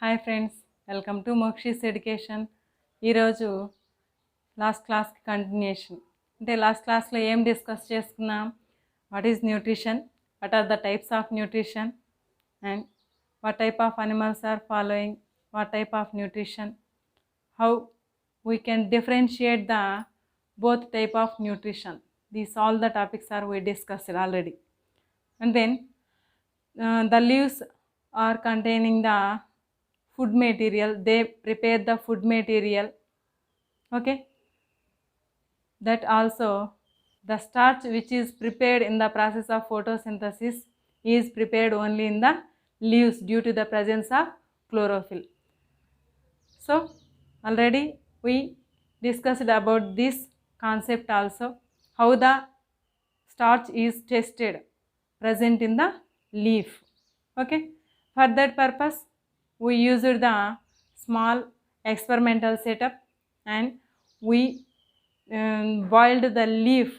Hi friends, welcome to Mokshi's education. ఈరోజు last క్లాస్కి continuation. అంటే లాస్ట్ క్లాస్లో ఏం డిస్కస్ చేసుకున్నాం? What is nutrition, what are the types of nutrition, and what type of animals are following what type of nutrition, how we can differentiate the both type of nutrition. These all the topics are we discussed already. And then the leaves are containing the food material. They prepare the food material, okay. That also the starch which is prepared in the process of photosynthesis is prepared only in the leaves due to the presence of chlorophyll. So already we discussed about this concept also, how the starch is tested present in the leaf, okay. For that purpose we used the small experimental setup and we boiled the leaf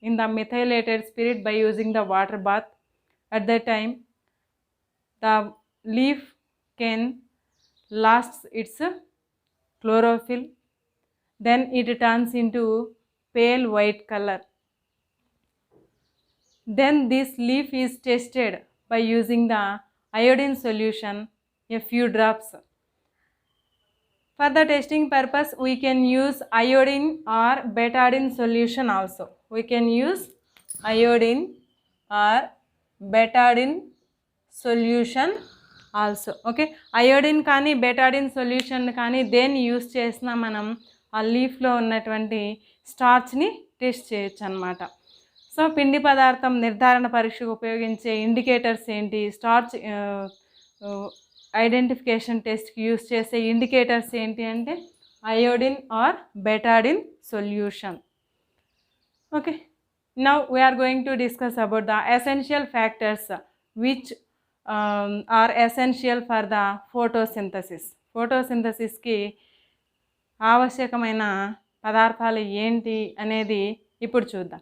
in the methylated spirit by using the water bath. At that time the leaf can lose its chlorophyll, then it turns into pale white color. Then this leaf is tested by using the iodine solution, a few drops. For the testing purpose we can use iodine or betadine solution also. We can use iodine or betadine solution also, okay. iodine కానీ Betadine solution కానీ దేన్ని use చేసినా మనం ఆ లీఫ్లో ఉన్నటువంటి స్టార్చ్ని test చేయొచ్చు అన్నమాట. So పిండి పదార్థం నిర్ధారణ పరీక్షకు ఉపయోగించే ఇండికేటర్స్ ఏంటి, స్టార్చ్ ఐడెంటిఫికేషన్ టెస్ట్కి యూస్ చేసే ఇండికేటర్స్ ఏంటి అంటే iodine or betadine solution, okay. Now we're going to discuss about the essential factors which are essential for the photosynthesis. ఫోటోసింథసిస్కి ఆవశ్యకమైన పదార్థాలు ఏంటి అనేది ఇప్పుడు చూద్దాం,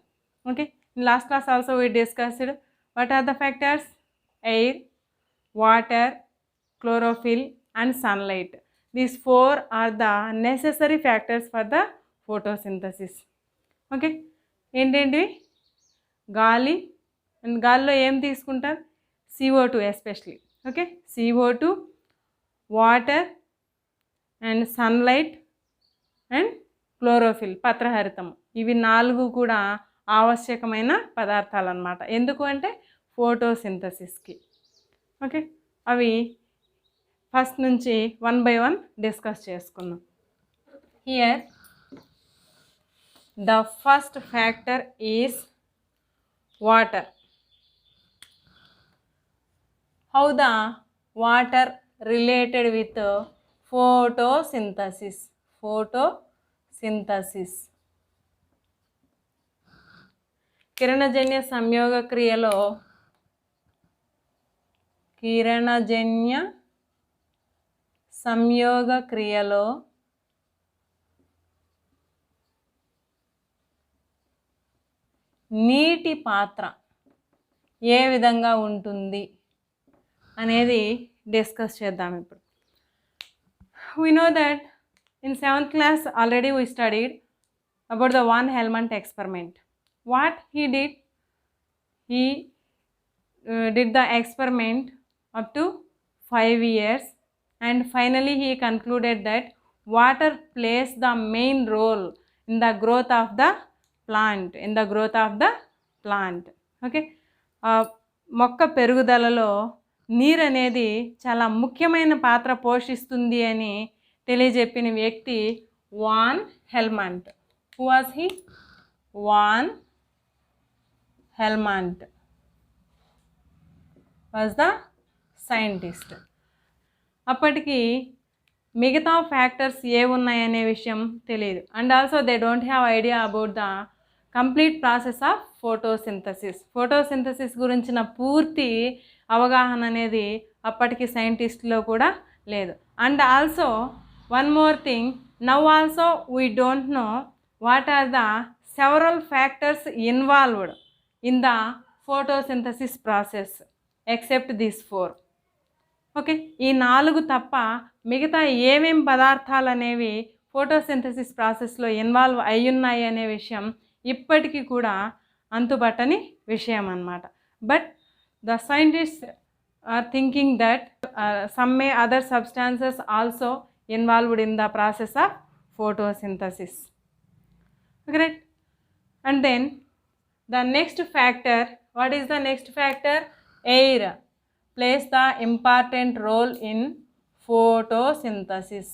okay. Last class also we discussed what are the factors: air, water, chlorophyll and sunlight. These four are the necessary factors for the photosynthesis, okay. ఏంటండి? గాలి, and గాలిలో ఏం తీసుకుంటారు? CO2 especially, okay. CO2, water and sunlight and chlorophyll, పత్రహరితం. ఇవి నాలుగు కూడా ఆవశ్యకమైన పదార్థాలు అన్నమాట. ఎందుకు అంటే ఫోటోసింథసిస్కి, ఓకే. అవి ఫస్ట్ నుంచి వన్ బై వన్ డిస్కస్ చేసుకుందాం. Here the first factor is water. How the water related with photosynthesis. Photosynthesis కిరణజన్య సంయోగ క్రియలో సంయోగ క్రియలో నీటి పాత్ర ఏ విధంగా ఉంటుంది అనేది డిస్కస్ చేద్దాం ఇప్పుడు. We know that in 7th class already we studied about the Van Helmont experiment. What he did? He did the experiment up to 5 years and finally he concluded that water plays the main role in the growth of the plant, okay. మొక్క పెరుగుదలలో నీరు అనేది చాలా ముఖ్యమైన పాత్ర పోషిస్తుంది అని తెలియజెప్పిన వ్యక్తి Van Helmont. Who was he? Van Helmont was the scientist. అప్పటికి మిగతా ఫ్యాక్టర్స్ ఏ ఉన్నాయనే విషయం తెలియదు, and also they don't have idea about the complete process of photosynthesis. Photosynthesis గురించిన పూర్తి అవగాహన అనేది అప్పటికి సైంటిస్ట్లో కూడా లేదు. And also one more thing, now also we don't know what are the several factors involved in the photosynthesis process except these four, okay, ఈ 4 తప్ప మిగతా ఏమేం పదార్థాలు అనేవి ఫోటోసింథసిస్ ప్రాసెస్లో ఇన్వాల్వ్ అయ్యున్నాయి అనే విషయం ఇప్పటికీ కూడా అంతుబట్టని విషయం అన్నమాట. But the scientist are thinking that some other substances also involved in the process of photosynthesis. Correct? And then the next factor, what is the next factor? Air plays the important role in photosynthesis.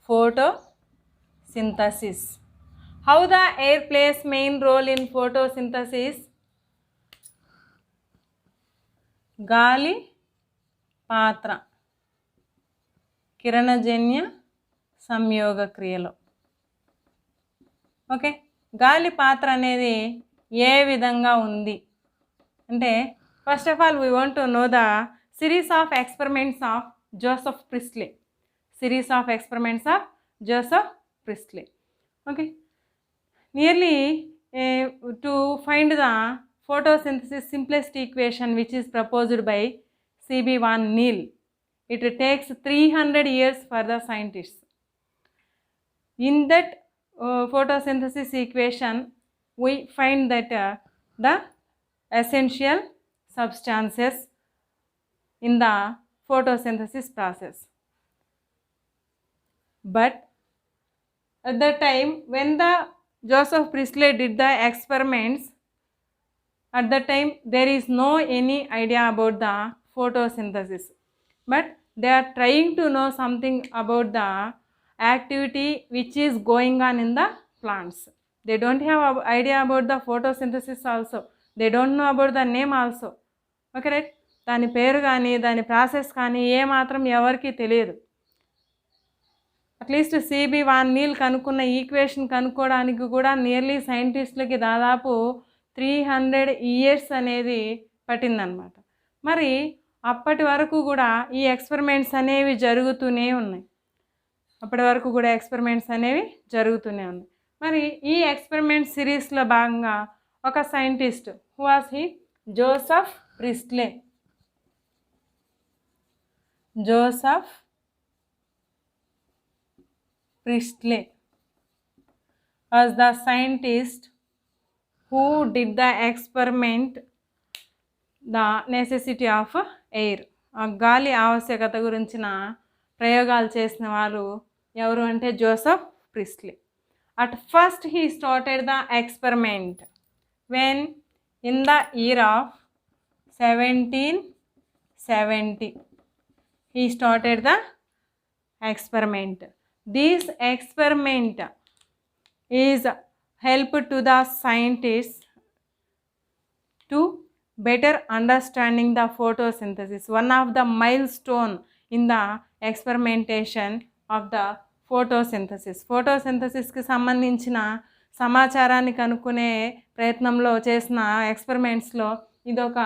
Photosynthesis. How the air plays main role in photosynthesis? గాలి పాత్ర కిరణజన్య సంయోగ క్రియలో. Okay, గాలి పాత్ర అనేది ఏ విధంగా ఉంది అంటే, first of all we want to know the series of experiments of Joseph Priestley. Series of experiments of Joseph Priestley. Okay, nearly to find the photosynthesis simplest equation which is proposed by C.B. van Neel. It takes 300 years for the scientists. In that photosynthesis equation, we find that the essential substances in the photosynthesis process. But at the time when the Joseph Priestley did the experiments, at that time there is no any idea about the photosynthesis, but they are trying to know something about the activity which is going on in the plants. They don't have idea about the photosynthesis also. They don't know about the name also. Okay, right? దాని పేరు కానీ దాని process కానీ ఏ మాత్రం ఎవరికి తెలియదు. At least CB van Neel కనుక్కున్న equation కనుక్కోవడానికి కూడా నియర్లీ సైంటిస్టులకి దాదాపు 300 years అనేది పట్టిందనమాట. మరి అప్పటి వరకు కూడా ఈ ఎక్స్పెరిమెంట్స్ అనేవి జరుగుతూనే ఉన్నాయి. అప్పటి వరకు కూడా ఎక్స్పెరిమెంట్స్ అనేవి జరుగుతూనే ఉన్నాయి. మరి ఈ ఎక్స్పెరిమెంట్ సిరీస్లో భాగంగా ఒక scientist, who was he? Joseph Priestley. Joseph Priestley was the scientist who did the experiment the necessity of air. గాలి ఆవశ్యకత గురించిన ప్రయోగాలు చేసిన వారు ఎవరు అంటే Joseph Priestley. At first he started the experiment when in the year of 1770 he started the experiment. This experiment is help to the scientists to better understanding the photosynthesis. One of the milestone in the experimentation of the photosynthesis. photosynthesis కి సంబంధించిన సమాచారాన్ని కనుక్కునే ప్రయత్నంలో చేసిన ఎక్స్పెరిమెంట్స్లో ఇదొక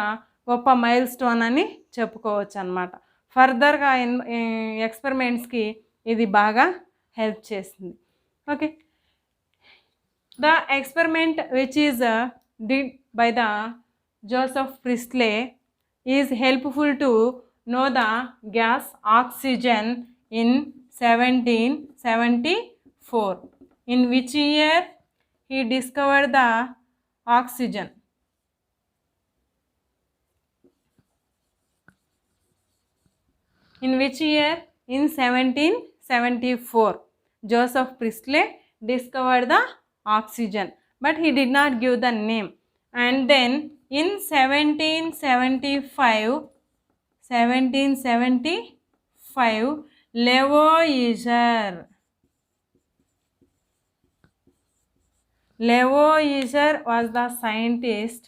గొప్ప mile stone అని చెప్పుకోవచ్చు అన్నమాట. ఫర్దర్గా ఎక్స్పెరిమెంట్స్కి ఇది బాగా హెల్ప్ చేసింది. Okay, the experiment which is did by the Joseph Priestley is helpful to know the gas oxygen in 1774. In which year he discovered the oxygen? In which year? In 1774 Joseph Priestley discovered the oxygen, but he did not give the name. And then in 1775 Lavoisier was the scientist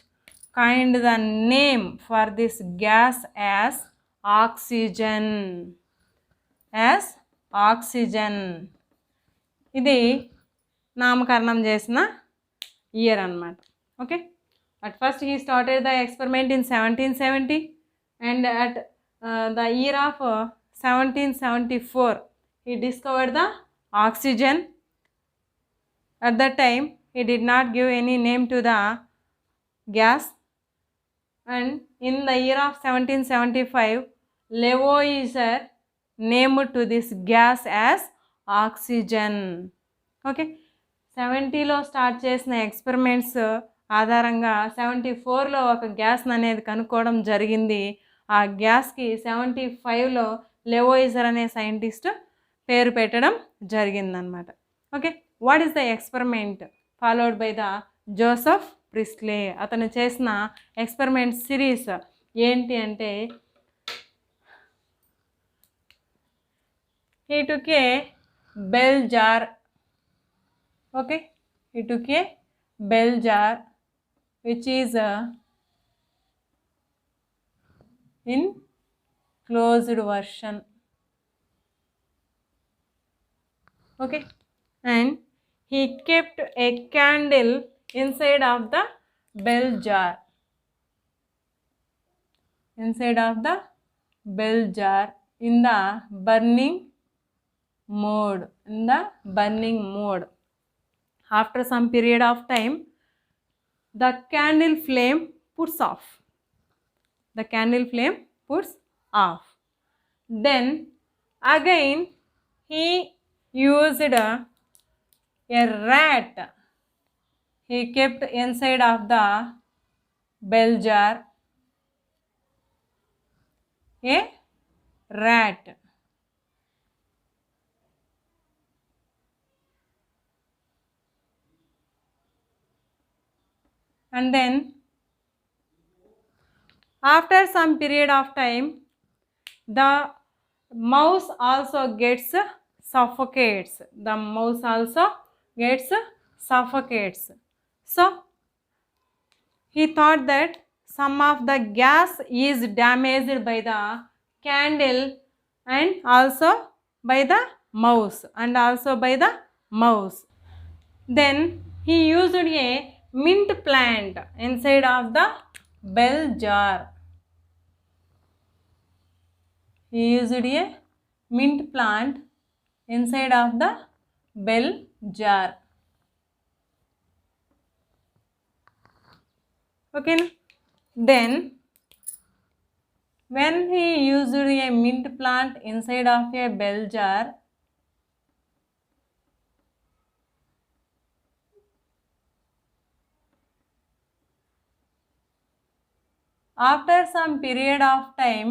coined the name for this gas as oxygen. ఇది నామకరణం చేసిన year అన్నమాట. Okay, at first he started the experiment in 1770 and at the year of 1774 he discovered the oxygen. At that time he did not give any name to the gas, and in the year of 1775, Lavoisier named to this gas as oxygen. Okay, 70లో start చేసిన experiments ఆధారంగా 74లో ఒక gas అనేది కనుక్కోవడం జరిగింది. ఆ గ్యాస్కి 75లో Lavoisier అనే సైంటిస్ట్ పేరు పెట్టడం జరిగిందనమాట. Okay, what is the experiment followed by the Joseph Priestley? అతను చేసిన ఎక్స్పెరిమెంట్ సిరీస్ ఏంటి అంటే, he took a bell jar. Okay, he took a bell jar which is in closed version. Okay, and he kept a candle inside of the bell jar. Inside of the bell jar in the burning mode. In the burning mode. After some period of time, the candle flame puts off. The candle flame puts off. Then again he used a rat. He kept inside of the bell jar a rat. And then after some period of time, the mouse also gets suffocates. The mouse also gets suffocates. So he thought that some of the gas is damaged by the candle and also by the mouse and also by the mouse. Then he used a mint plant inside of the bell jar. He used a mint plant inside of the bell jar. Okay, then when he used a mint plant inside of a bell jar, after some period of time,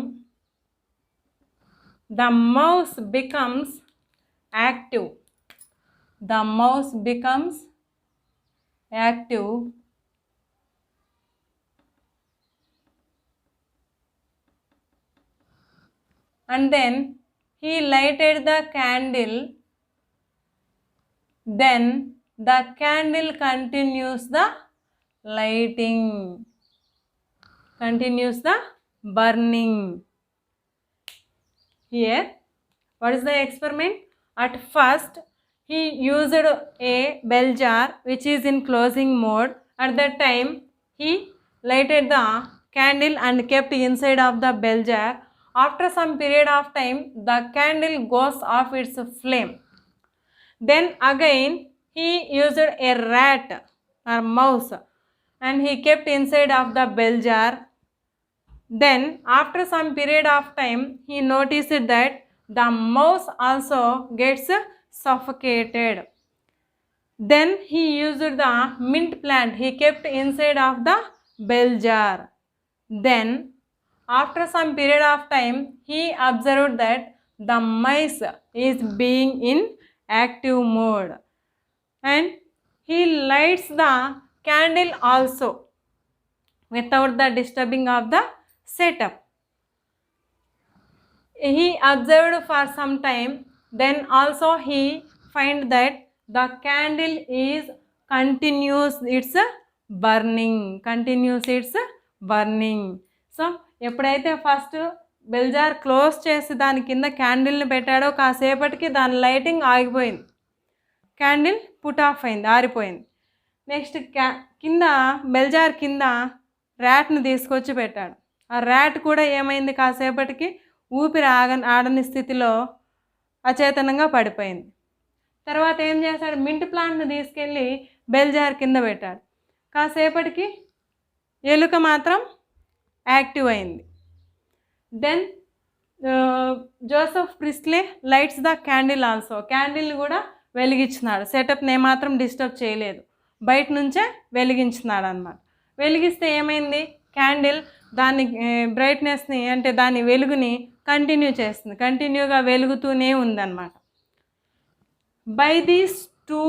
the mouse becomes active. The mouse becomes active. And then he lighted the candle. Then the candle continues the lighting, continues the burning. Here, what is the experiment? At first, he used a bell jar which is in closing mode. At that time, he lighted the candle and kept inside of the bell jar. After some period of time, the candle goes off its flame. Then again, he used a rat or mouse and he kept inside of the bell jar. Then after some period of time, he noticed that the mouse also gets suffocated. Then he used the mint plant. He kept inside of the bell jar. Then after some period of time, he observed that the mice is being in active mode and he lights the candle also without the disturbing of the setup. He observed for some time, then also he find that the candle is continues its burning. So ఎప్పుడైతే first bell jar close చేసి దాని కింద క్యాండిల్ని పెట్టాడో కాసేపటికి దాని lighting ఆగిపోయింది, candle put off అయింది, ఆరిపోయింది. నెక్స్ట్ కింద బెల్ జార్ కింద ర్యాట్ని తీసుకొచ్చి పెట్టాడు. ఆ ర్యాట్ కూడా ఏమైంది, కాసేపటికి ఊపిరి ఆడని స్థితిలో అచేతనంగా పడిపోయింది. తర్వాత ఏం చేశాడు, మింట్ ప్లాంట్ని తీసుకెళ్ళి బెల్ జార్ కింద పెట్టాడు. కాసేపటికి ఎలుక మాత్రం యాక్టివ్ అయింది. Then Joseph Priestley lights the candle also, క్యాండిల్ని కూడా వెలిగించినాడు. సెటప్ని ఏమాత్రం డిస్టర్బ్ చేయలేదు, బయట నుంచే వెలిగించినాడు అన్నమాట. వెలిగిస్తే ఏమైంది, క్యాండిల్ దాని బ్రైట్నెస్ని అంటే దాని వెలుగుని కంటిన్యూ చేస్తుంది, కంటిన్యూగా వెలుగుతూనే ఉందన్నమాట. By these two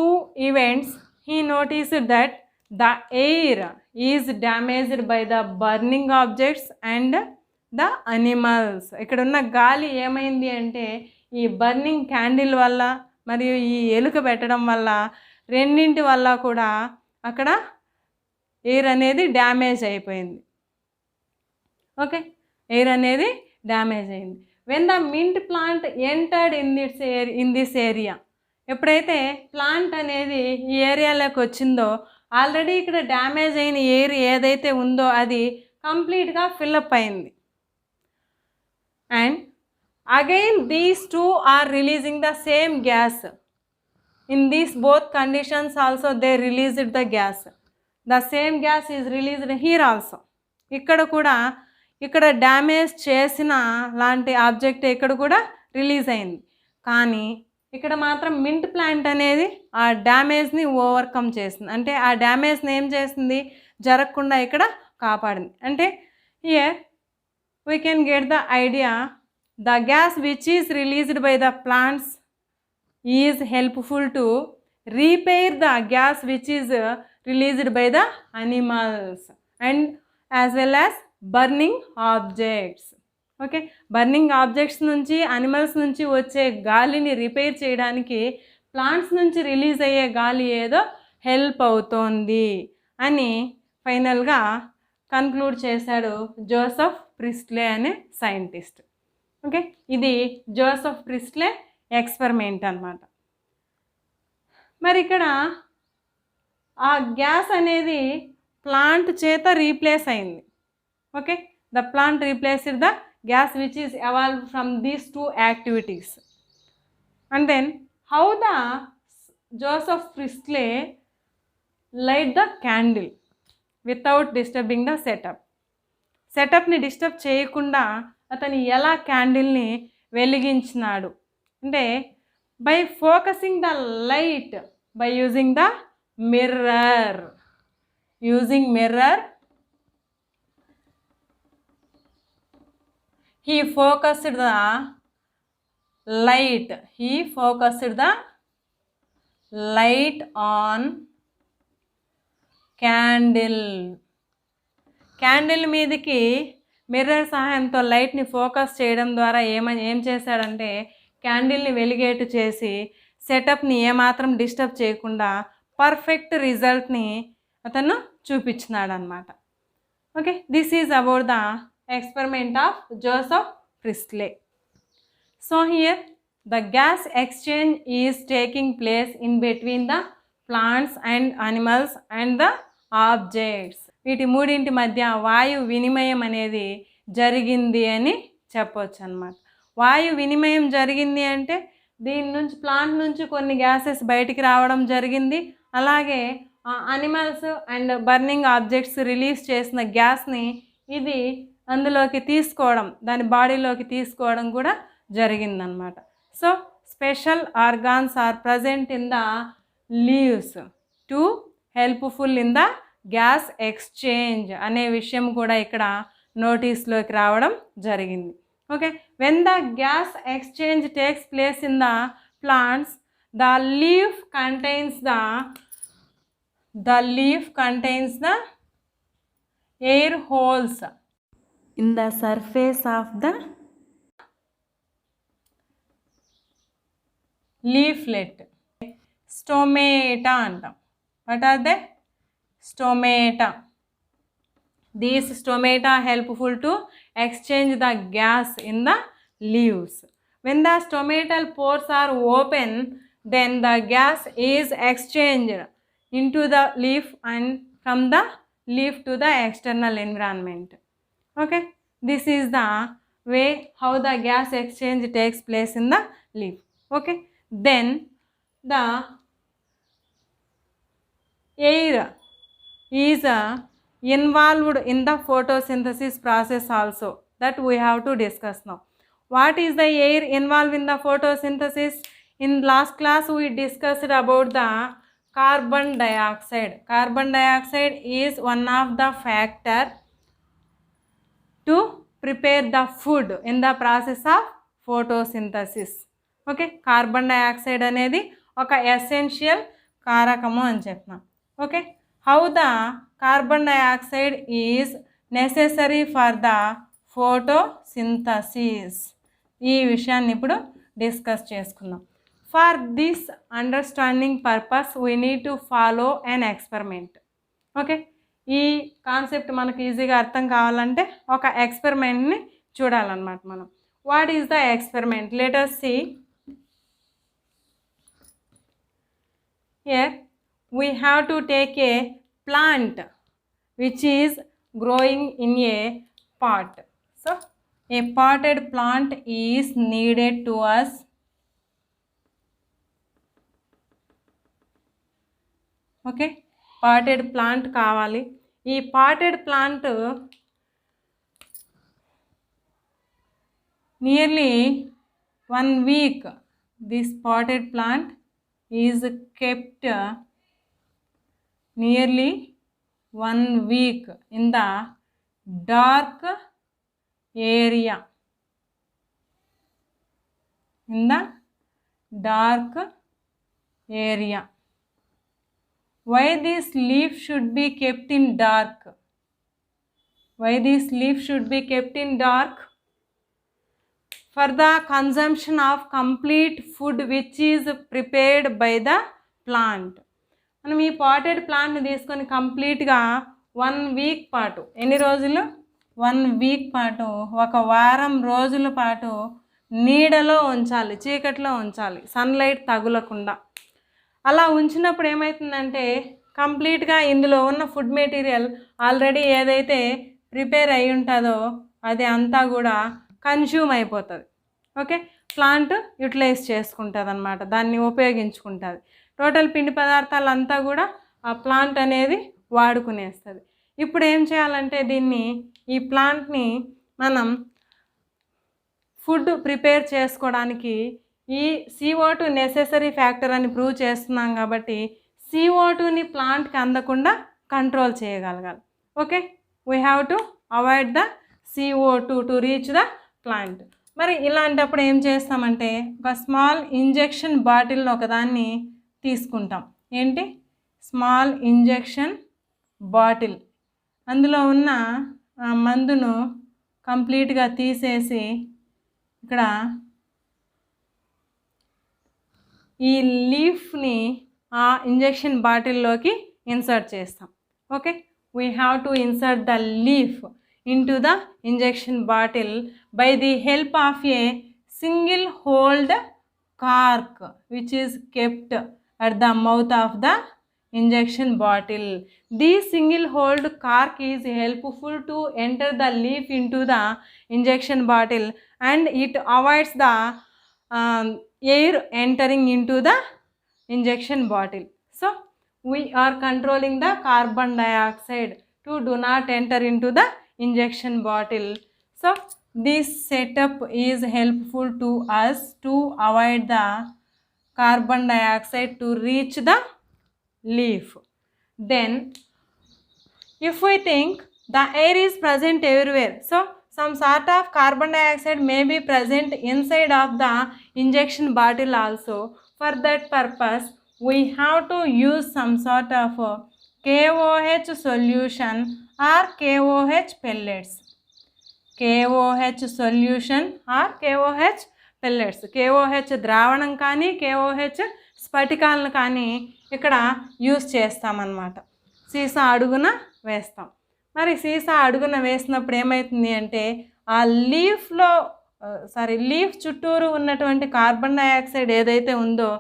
events he noticed that the air is damaged by the burning objects and the animals. ఇక్కడ ఉన్న గాలి ఏమైంది అంటే ఈ బర్నింగ్ క్యాండిల్ వల్ల మరియు ఈ ఎలుక పెట్టడం వల్ల రెండింటి వల్ల కూడా అక్కడ ఎయిర్ అనేది డ్యామేజ్ అయిపోయింది. ఓకే, ఎయిర్ అనేది డ్యామేజ్ అయింది. When the mint plant entered in this area, ఎప్పుడైతే ప్లాంట్ అనేది ఈ ఏరియాలోకి వచ్చిందో ఆల్రెడీ ఇక్కడ డ్యామేజ్ అయిన ఎయిర్ ఏదైతే ఉందో అది కంప్లీట్గా ఫిల్అప్ అయింది. And again these two are releasing the same gas. In these both conditions also they released the gas. The same gas is released here also. ఇక్కడ కూడా ఇక్కడ డ్యామేజ్ చేసిన లాంటి ఆబ్జెక్ట్ ఇక్కడ కూడా రిలీజ్ అయింది, కానీ ఇక్కడ మాత్రం మింట్ ప్లాంట్ అనేది ఆ డ్యామేజ్ని ఓవర్కమ్ చేసింది. అంటే ఆ డ్యామేజ్ని ఏం చేసింది, జరగకుండా ఇక్కడ కాపాడింది. అంటే here we can get the idea the gas which is released by the plants is helpful to repair the gas which is released by the animals and as well as burning objects. Okay, burning objects నుంచి animals నుంచి వచ్చే గాలిని repair చేయడానికి plants నుంచి release అయ్యే గాలి ఏదో help అవుతోంది అని ఫైనల్గా కన్క్లూడ్ చేశాడు జోసెఫ్ ప్రిస్లే అనే సైంటిస్ట్. ఓకే, ఇది జోసెఫ్ ప్రిస్లే ఎక్స్పెరిమెంట్ అన్నమాట. మరి ఇక్కడ ఆ గ్యాస్ అనేది ప్లాంట్ చేత రీప్లేస్ అయింది. Okay, the plant replaced the gas which is evolved from these two activities. And then how the Joseph Priestley light the candle without disturbing the setup. సెటప్ని disturb చేయకుండా అతను ఎలా క్యాండిల్ని వెలిగించినాడు అంటే by focusing the light by using the mirror. Using mirror he focused the light. He focused the light on candle. Candle మీదకి mirror సహాయంతో లైట్ని ఫోకస్ చేయడం ద్వారా ఏం చేశాడంటే క్యాండిల్ని వెలిగేటు చేసి సెటప్ని ఏమాత్రం డిస్టర్బ్ చేయకుండా పర్ఫెక్ట్ రిజల్ట్ని అతను చూపించినాడు అన్నమాట. Okay, this is about the experiment of Joseph Priestley. So here the gas exchange is taking place in between the plants and animals and the objects. వీటి మూడింటి మధ్య వాయు వినిమయం అనేది జరిగింది అని చెప్పవచ్చు అన్నమాట. వాయు వినిమయం జరిగింది అంటే దీని నుంచి ప్లాంట్ నుంచి కొన్ని గ్యాసెస్ బయటికి రావడం జరిగింది, అలాగే animals and burning objects release చేసిన గ్యాస్ని ఇది అందులోకి తీసుకోవడం, దాని బాడీలోకి తీసుకోవడం కూడా జరిగిందనమాట. So special organs are present in the leaves to helpful in the gas exchange అనే విషయం కూడా ఇక్కడ నోటీస్లోకి రావడం జరిగింది. Okay, when the gas exchange takes place in the plants the leaf contains the air holes in the surface of the leaflet. Stomata antam. What are they? Stomata. These stomata helpful to exchange the gas in the leaves. When the stomatal pores are open, then the gas is exchanged into the leaf and from the leaf to the external environment. Okay, this is the way how the gas exchange takes place in the leaf. Okay, then the air is involved in the photosynthesis process also, that we have to discuss now. What is the air involved in the photosynthesis? In last class we discussed about the carbon dioxide. Carbon dioxide is one of the factor to prepare the food in the process of photosynthesis. Okay, carbon dioxide అనేది ఒక essential కారకము అని చెప్పినాం. Okay, how the carbon dioxide is necessary for the photosynthesis, ఈ విషయాన్ని ఇప్పుడు discuss చేసుకుందాం. For this understanding purpose we need to follow an experiment. Okay, ఈ concept మనకు ఈజీగా అర్థం కావాలంటే ఒక ఎక్స్పెరిమెంట్ని చూడాలన్నమాట మనం. What is the experiment? Let us see. Here we have to take a plant which is growing in a pot. So a potted plant is needed to us. Okay, potted plant కావాలి. ఈ potted plant nearly 1 week, this potted plant is kept nearly 1 week in the dark area. In the dark area. Why this leaf should be kept in dark? Why this leaf should be kept in dark? For the consumption of complete food which is prepared by the plant. మనం ఈ potted ప్లాంట్ని తీసుకొని కంప్లీట్గా 1 week పాటు, ఎన్ని రోజులు? 1 week పాటు, ఒక వారం రోజుల పాటు నీడలో ఉంచాలి, చీకట్లో ఉంచాలి, సన్లైట్ తగులకుండా. అలా ఉంచినప్పుడు ఏమవుతుందంటే కంప్లీట్గా ఇందులో ఉన్న ఫుడ్ మెటీరియల్ ఆల్రెడీ ఏదైతే ప్రిపేర్ అయి ఉంటుందో అది అంతా కూడా కన్జ్యూమ్ అయిపోతుంది. ఓకే, ప్లాంట్ యూటిలైజ్ చేసుకుంటుంది అన్నమాట, దాన్ని ఉపయోగించుకుంటుంది. టోటల్ పిండి పదార్థాలు అంతా కూడా ఆ ప్లాంట్ అనేది వాడుకునేస్తుంది. ఇప్పుడు ఏం చేయాలంటే దీన్ని, ఈ ప్లాంట్ని మనం ఫుడ్ ప్రిపేర్ చేసుకోవడానికి ఈ CO2 నెసెసరీ ఫ్యాక్టర్ అని ప్రూవ్ చేస్తున్నాం కాబట్టి CO2ని ప్లాంట్కి అందకుండా కంట్రోల్ చేయగలగాలి. Okay, we have to avoid the CO2 to reach the plant. మరి ఇలాంటప్పుడు ఏం చేస్తామంటే ఒక స్మాల్ ఇంజెక్షన్ బాటిల్ని ఒకదాన్ని తీసుకుంటాం. ఏంటి? Small injection bottle. అందులో ఉన్న మందును కంప్లీట్గా తీసేసి ఇక్కడ ఈ లీఫ్ని ఆ ఇంజెక్షన్ బాటిల్లోకి ఇన్సర్ట్ చేస్తాం. Okay, we have to insert the leaf into the injection bottle by the help of a single hold cork which is kept at the mouth of the injection bottle. This single hold cork is helpful to enter the leaf into the injection bottle and it avoids the air entering into the injection bottle. So we are controlling the carbon dioxide to do not enter into the injection bottle. So this setup is helpful to us to avoid the carbon dioxide to reach the leaf. Then if we think the air is present everywhere, so some sort of carbon dioxide may be present inside of the injection bottle also. For that purpose we have to use some sort of KOH solution or KOH pellets. KOH solution or KOH pellets. KOH ద్రావణం కానీ KOH స్ఫటికాలను కానీ ఇక్కడ use చేస్తామన్నమాట. సీసా అడుగున వేస్తాం. మరి సీసా అడుగున వేసినప్పుడు ఏమవుతుంది అంటే ఆ లీఫ్ చుట్టూరు ఉన్నటువంటి కార్బన్ డైఆక్సైడ్ ఏదైతే ఉందో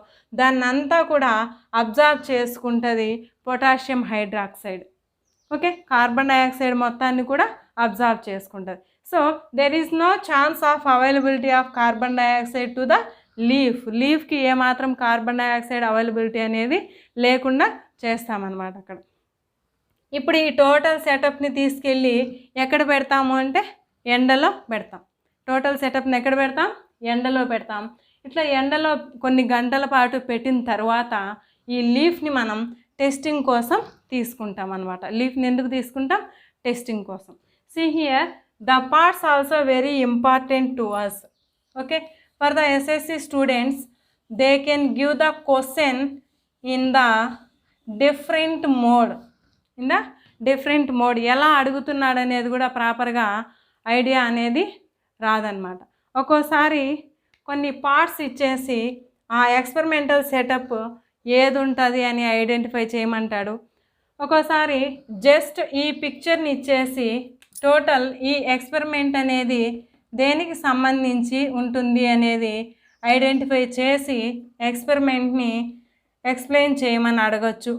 దాన్ని అంతా కూడా అబ్జార్బ్ చేసుకుంటుంది potassium hydroxide. Okay, carbon dioxide మొత్తాన్ని కూడా అబ్జార్బ్ చేసుకుంటుంది. So there is no chance of availability of carbon dioxide to the లీఫ్కి ఏమాత్రం కార్బన్ డైఆక్సైడ్ అవైలబిలిటీ అనేది లేకుండా చేస్తామన్నమాట అక్కడ. ఇప్పుడు ఈ టోటల్ సెటప్ని తీసుకెళ్ళి ఎక్కడ పెడతాము అంటే ఎండలో పెడతాం. టోటల్ సెటప్ని ఎక్కడ పెడతాం? ఎండలో పెడతాం. ఇట్లా ఎండలో కొన్ని గంటల పాటు పెట్టిన తర్వాత ఈ లీఫ్ని మనం టెస్టింగ్ కోసం తీసుకుంటాం అన్నమాట. లీఫ్ని ఎందుకు తీసుకుంటాం? టెస్టింగ్ కోసం. See here the parts also very important to us. Okay, for the SSC students they can give the question in the different mode. ఎలా అడుగుతున్నాడు అనేది కూడా ప్రాపర్గా ఐడియా అనేది రాదనమాట. ఒక్కోసారి కొన్ని పార్ట్స్ ఇచ్చేసి ఆ ఎక్స్పెరిమెంటల్ సెటప్ ఏది ఉంటుంది అని ఐడెంటిఫై చేయమంటాడు. ఒక్కోసారి జస్ట్ ఈ పిక్చర్ని ఇచ్చేసి టోటల్ ఈ ఎక్స్పెరిమెంట్ అనేది దేనికి సంబంధించి ఉంటుంది అనేది ఐడెంటిఫై చేసి ఎక్స్పెరిమెంట్ని ఎక్స్ప్లెయిన్ చేయమని అడగచ్చు.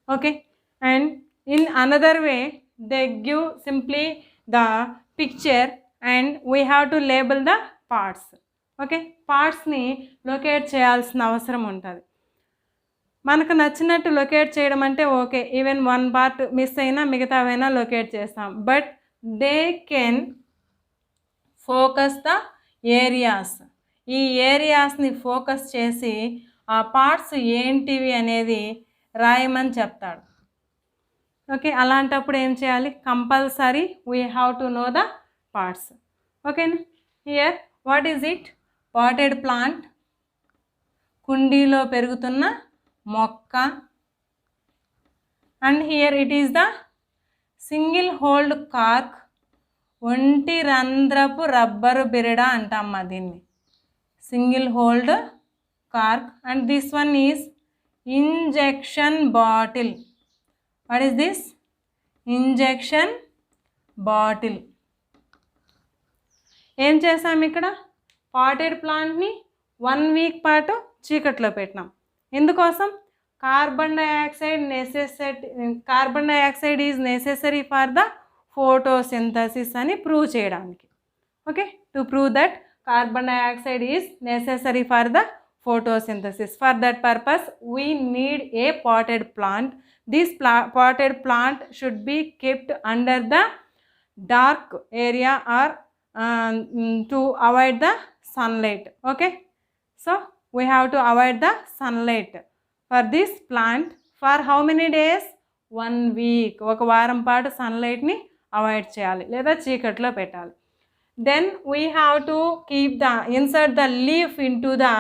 Okay, and in another way they give simply the picture and we have to label the parts. Okay, పార్ట్స్ని లొకేట్ చేయాల్సిన అవసరం ఉంటుంది. మనకు నచ్చినట్టు లొకేట్ చేయడం అంటే okay, even one part miss అయినా మిగతావైనా లొకేట్ చేస్తాం. But they can focus the areas. ఈ ఏరియాస్ని ఫోకస్ చేసి ఆ పార్ట్స్ ఏంటివి అనేది రాయమని చెప్తాడు. ఓకే, అలాంటప్పుడు ఏం చేయాలి? Compulsory we have to know the parts. ఓకేనా? Here what is it? Potted plant, కుండీలో పెరుగుతున్న మొక్క. And here it is the single hold cork, ఒంటి రంధ్రపు రబ్బరు బిరడ అంటామ్మా దీన్ని, single hold cork. And this one is injection bottle. What is this? Injection bottle. ఏం చేసాం ఇక్కడ? పాటెడ్ ప్లాంట్ని 1 వీక్ పాటు చీకట్లో పెట్టినాం. ఎందుకోసం? Carbon dioxide is necessary for the photosynthesis అని ప్రూవ్ చేయడానికి. Okay, to prove that carbon dioxide is necessary for the photosynthesis. For that purpose we need a potted plant. This potted plant should be kept under the dark area or to avoid the sunlight. Okay, so we have to avoid the sunlight for this plant for how many days? 1 week. ఒక వారం పాటు సన్లైట్ని avoid చేయాలి లేదా చీకట్లో పెట్టాలి. Then we have to insert the leaf into the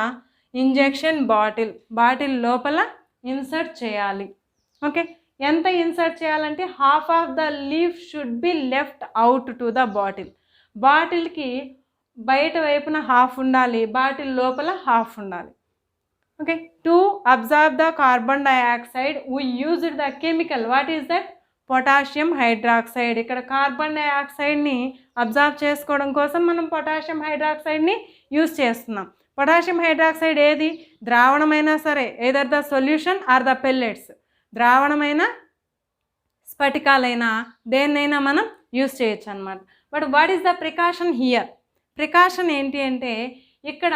injection bottle లోపల insert చేయాలి. Okay, ఎంత ఇన్సర్ట్ చేయాలంటే half of the leaf should be left out to the bottle. బాటిల్కి బయట వైపున హాఫ్ ఉండాలి, బాటిల్ లోపల హాఫ్ ఉండాలి. Okay, to observe the carbon dioxide we used the chemical. What is that? Potassium hydroxide. ఇక్కడ carbon డైఆక్సైడ్ని observe చేసుకోవడం కోసం మనం పొటాషియం హైడ్రాక్సైడ్ని యూజ్ చేస్తున్నాం. పొటాషియం హైడ్రాక్సైడ్ ఏది? ద్రావణమైనా సరే, either the solution or the pellets, ద్రావణమైన స్ఫటికాలైనా దేన్నైనా మనం యూజ్ చేయొచ్చు అనమాట. But what is the precaution here? Precaution ఏంటి అంటే ఇక్కడ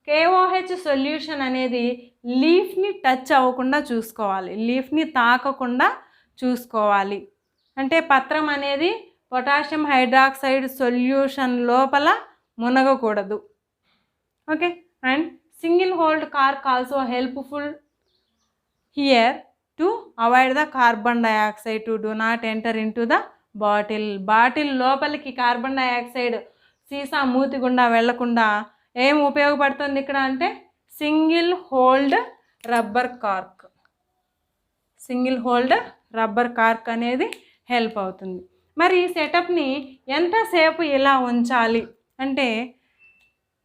KOH సొల్యూషన్ అనేది లీఫ్ని టచ్ అవ్వకుండా చూసుకోవాలి, లీఫ్ని తాకకుండా చూసుకోవాలి. అంటే పత్రం అనేది పొటాషియం హైడ్రాక్సైడ్ సొల్యూషన్ లోపల మునగకూడదు. Okay, and single hold cork also helpful here to avoid the carbon dioxide to do not enter into the bottle లోపలికి కార్బన్ డైఆక్సైడ్ సీసా మూతి గుండా వెళ్లకుండా ఏం ఉపయోగపడుతుంది ఇక్కడ అంటే సింగిల్ హోల్డ్ రబ్బర్ కార్క్ అనేది హెల్ప్ అవుతుంది. మరి ఈ సెటప్ని ఎంతసేపు ఇలా ఉంచాలి అంటే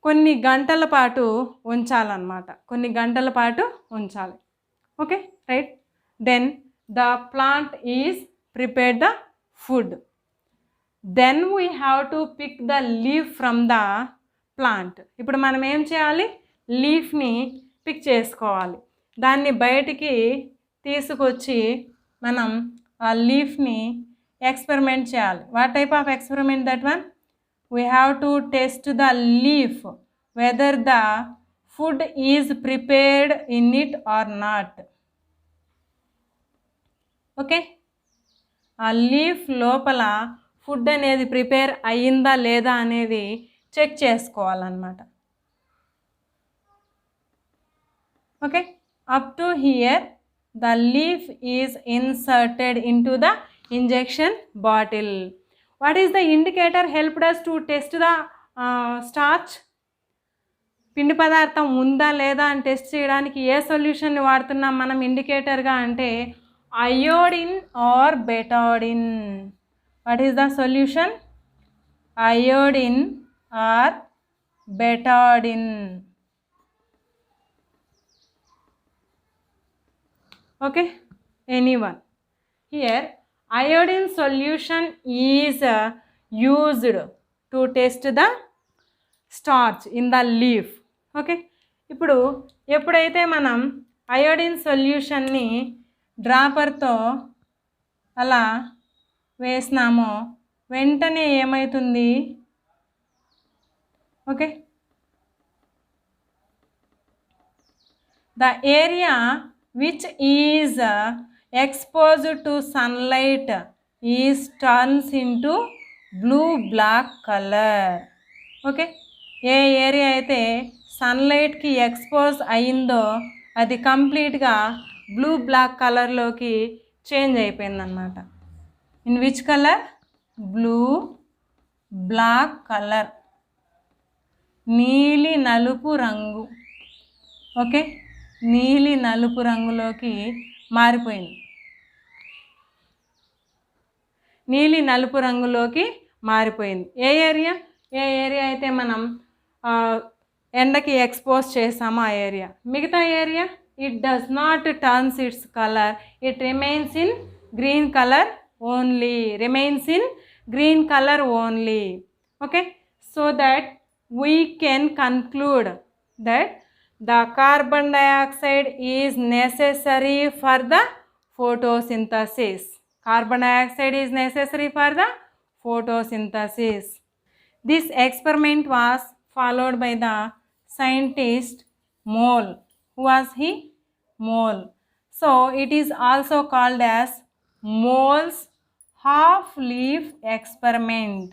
కొన్ని గంటల పాటు ఉంచాలన్నమాట, కొన్ని గంటల పాటు ఉంచాలి. Okay, right. Then the plant is prepared the food. Then we have to pick the leaf from the plant. ఇప్పుడు మనం ఏం చేయాలి? లీఫ్ని పిక్ చేసుకోవాలి, దాన్ని బయటికి తీసుకొచ్చి మనం ఆ లీఫ్ని ఎక్స్పెరిమెంట్ చేయాలి. What type of experiment that one? We have to test the leaf whether the food is prepared in it or not. Okay, ఆ లీఫ్ లోపల ఫుడ్ అనేది ప్రిపేర్ అయ్యిందా లేదా అనేది చెక్ చేసుకోవాలన్నమాట. Okay, up to hear the leaf is inserted in to the injection bottle. What is the indicator helped us to test the starch? పిండి పదార్థం ఉందా లేదా అని టెస్ట్ చేయడానికి ఏ సొల్యూషన్ని వాడుతున్నాం మనం ఇండికేటర్గా అంటే iodine or Betadine. What is the solution? Iodine or Betadine. Okay, anyone here iodine solution is used to test the starch in the leaf. Okay, ఇప్పుడు ఎప్పుడైతే మనం అయోడిన్ సొల్యూషన్ని డ్రాపర్తో అలా వేసినామో వెంటనే ఏమవుతుంది? Okay, the area which is exposed to sunlight is turns into blue black color. Okay, ఏ area అయితే సన్లైట్కి ఎక్స్పోజ్ అయిందో అది కంప్లీట్గా బ్లూ బ్లాక్ కలర్లోకి చేంజ్ అయిపోయిందన్నమాట. In which colour? Blue black colour, నీలి నలుపు రంగు. ఓకే, నీలి నలుపు రంగులోకి మారిపోయింది. నీలి నలుపు రంగులోకి మారిపోయింది. ఏ ఏరియా అయితే మనం ఎండకి ఎక్స్పోజ్ చేసామో ఆ ఏరియా. మిగతా area it does not turns it's colour, it remains in green colour only. Okay, so that we can conclude that the carbon dioxide is necessary for the photosynthesis. Carbon dioxide is necessary for the photosynthesis. This experiment was followed by the scientist Mohl. Who was he? Mohl. So it is also called as Mohl's half-leaf experiment.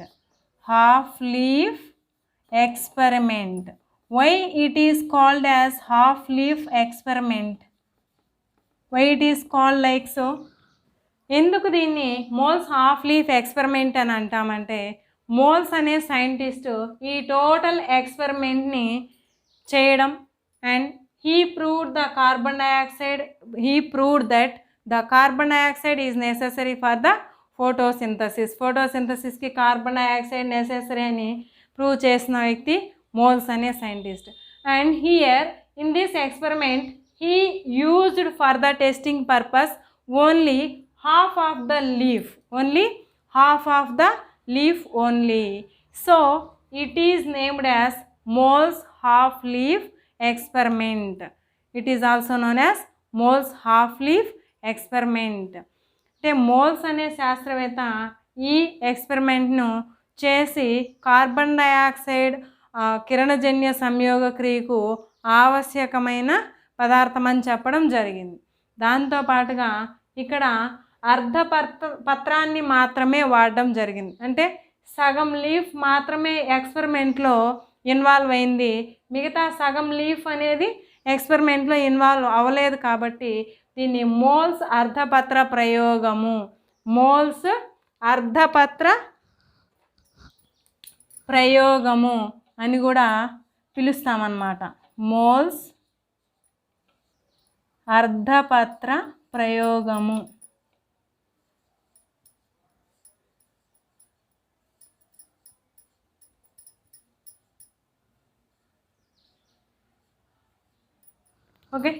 Half-leaf experiment. Why it is called as half-leaf experiment? Why it is called like so? ఎందుకు దీన్ని Moll's half leaf experiment అని అంటామంటే moles అనే scientist ఈ total ఎక్స్పెరిమెంట్ని చేయడం and he proved that the carbon dioxide is necessary for the photosynthesisకి carbon dioxide necessary అని prove చేసిన వ్యక్తి మోల్స్ అనే scientist. And here in this experiment he used for the testing purpose only half of the leaf only. So it is named as Mohl's half-leaf experiment. It is also known as Mohl's half-leaf experiment. అంటే moles అనే శాస్త్రవేత్త ఈ ఎక్స్పెరిమెంట్ను చేసి carbon dioxide కిరణజన్య సంయోగ క్రియకు ఆవశ్యకమైన పదార్థం అని చెప్పడం జరిగింది. దాంతోపాటుగా ఇక్కడ పత్రాన్ని మాత్రమే వాడడం జరిగింది. అంటే సగం లీఫ్ మాత్రమే ఎక్స్పెరిమెంట్లో ఇన్వాల్వ్ అయింది, మిగతా సగం లీఫ్ అనేది ఎక్స్పెరిమెంట్లో ఇన్వాల్వ్ అవ్వలేదు. కాబట్టి దీన్ని మోల్స్ అర్ధపత్ర ప్రయోగము అని కూడా పిలుస్తామన్నమాట. మోల్స్ అర్ధపత్ర ప్రయోగము. ఓకే,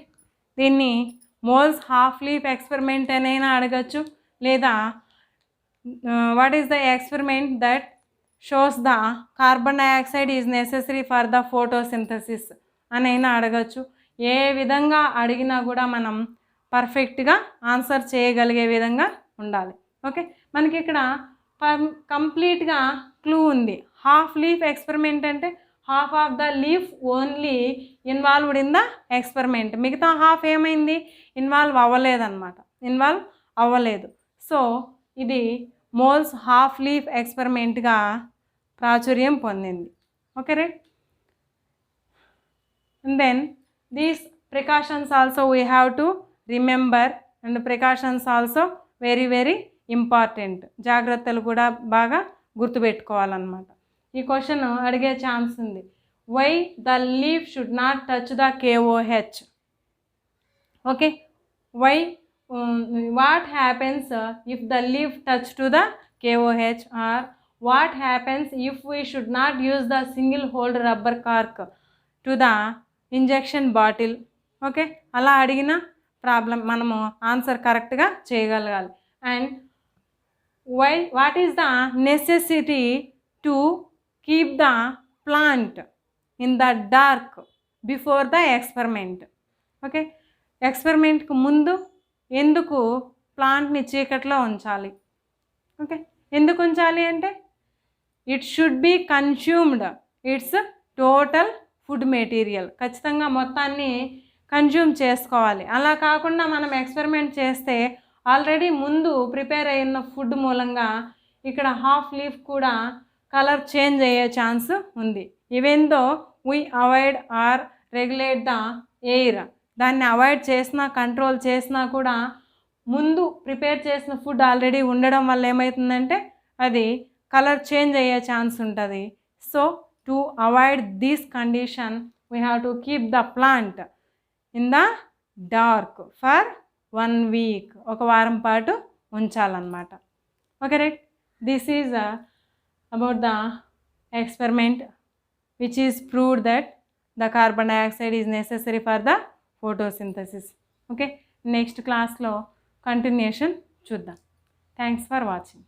దీన్ని మోల్స్ హాఫ్ లీఫ్ ఎక్స్పెరిమెంట్ అనైనా అడగచ్చు, లేదా what is the experiment that shows the carbon dioxide is necessary for the photosynthesis అనైనా అడగచ్చు. ఏ విధంగా అడిగినా కూడా మనం పర్ఫెక్ట్గా ఆన్సర్ చేయగలిగే విధంగా ఉండాలి. ఓకే, మనకి ఇక్కడ కంప్లీట్గా క్లూ ఉంది. హాఫ్ లీఫ్ ఎక్స్పెరిమెంట్ అంటే half of the leaf only involved in the experiment, మిగతా హాఫ్ ఏమైంది? ఇన్వాల్వ్ అవ్వలేదు. సో ఇది మోల్స్ హాఫ్ లీఫ్ ఎక్స్పెరిమెంట్గా ప్రాచుర్యం పొందింది. Okay right. And then these precautions also we have to remember, and precautions also very very important. జాగ్రత్తలు కూడా బాగా గుర్తుపెట్టుకోవాలన్నమాట. ఈ క్వశ్చన్ అడిగే ఛాన్స్ ఉంది. Why the leaf should not touch the KOH. Okay, why what happens if the leaf touch to the KOH, or what happens if we should not use the single hold rubber cork to the injection bottle. Okay, అలా అడిగిన problem మనము answer కరెక్ట్గా చేయగలగాలి. And what is the necessity to keep the plant in the dark before the experiment. Okay, ఎక్స్పెరిమెంట్కి ముందు ఎందుకు ప్లాంట్ని చీకట్లో ఉంచాలి? ఓకే, ఎందుకు ఉంచాలి అంటే it should be consumed its total food material. ఖచ్చితంగా మొత్తాన్ని కన్జ్యూమ్ చేసుకోవాలి. అలా కాకుండా మనం ఎక్స్పెరిమెంట్ చేస్తే ఆల్రెడీ ముందు ప్రిపేర్ అయిన ఫుడ్ మూలంగా ఇక్కడ హాఫ్ లీఫ్ కూడా కలర్ చేంజ్ అయ్యే ఛాన్స్ ఉంది. Even though we avoid or regulate the air, దాన్ని అవాయిడ్ చేసినా కంట్రోల్ చేసినా కూడా ముందు ప్రిపేర్ చేసిన ఫుడ్ ఆల్రెడీ ఉండడం వల్ల ఏమవుతుందంటే అది కలర్ చేంజ్ అయ్యే ఛాన్స్ ఉంటుంది. So to avoid this condition we have to keep the plant in the dark for 1 week, ఒక వారం పాటు ఉంచాలన్నమాట. Okay right. This is about the experiment which is proved that the carbon dioxide is necessary for the photosynthesis. Okay, next క్లాస్లో continuation చూద్దాం. Thanks for watching.